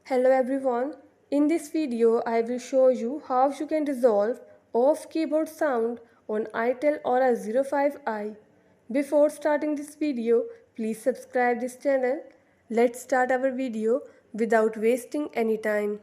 Hello everyone. In this video, I will show you how you can resolve off keyboard sound on itel or a 05i. Before starting this video, please subscribe this channel. Let's start our video without wasting any time.